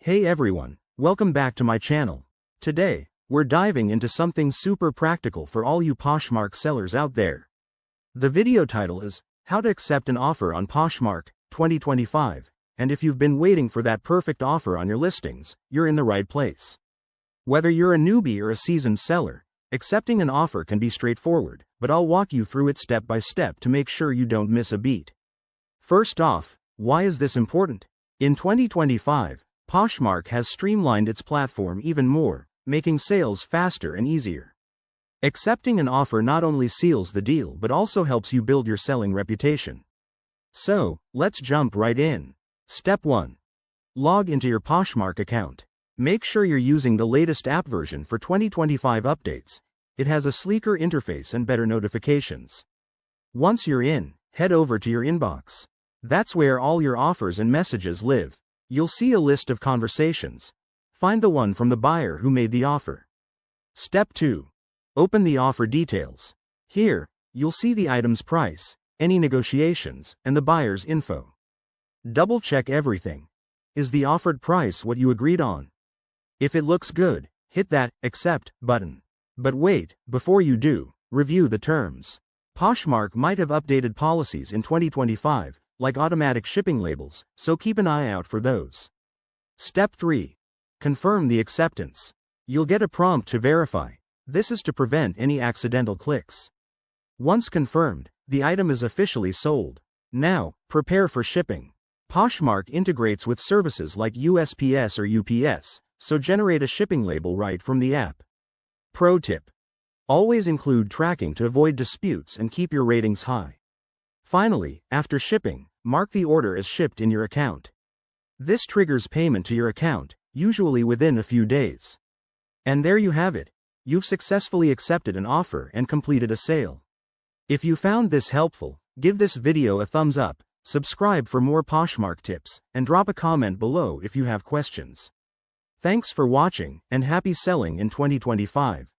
Hey everyone, welcome back to my channel. Today, we're diving into something super practical for all you Poshmark sellers out there. The video title is, How to Accept an Offer on Poshmark, 2025, and if you've been waiting for that perfect offer on your listings, you're in the right place. Whether you're a newbie or a seasoned seller, accepting an offer can be straightforward, but I'll walk you through it step by step to make sure you don't miss a beat. First off, why is this important? In 2025, Poshmark has streamlined its platform even more, making sales faster and easier. Accepting an offer not only seals the deal but also helps you build your selling reputation. So, let's jump right in. Step 1. Log into your Poshmark account. Make sure you're using the latest app version for 2025 updates. It has a sleeker interface and better notifications. Once you're in, head over to your inbox. That's where all your offers and messages live. You'll see a list of conversations. Find the one from the buyer who made the offer. Step 2. Open the offer details. Here, you'll see the item's price, any negotiations, and the buyer's info. Double-check everything. Is the offered price what you agreed on? If it looks good, hit that Accept button. But wait, before you do, review the terms. Poshmark might have updated policies in 2025, like automatic shipping labels, so keep an eye out for those. Step 3. Confirm the acceptance. You'll get a prompt to verify. This is to prevent any accidental clicks. Once confirmed, the item is officially sold. Now, prepare for shipping. Poshmark integrates with services like USPS or UPS, so generate a shipping label right from the app. Pro tip. Always include tracking to avoid disputes and keep your ratings high. Finally, after shipping, mark the order as shipped in your account. This triggers payment to your account, usually within a few days. And there you have it. You've successfully accepted an offer and completed a sale. If you found this helpful, give this video a thumbs up, subscribe for more Poshmark tips, and drop a comment below if you have questions. Thanks for watching, and happy selling in 2025.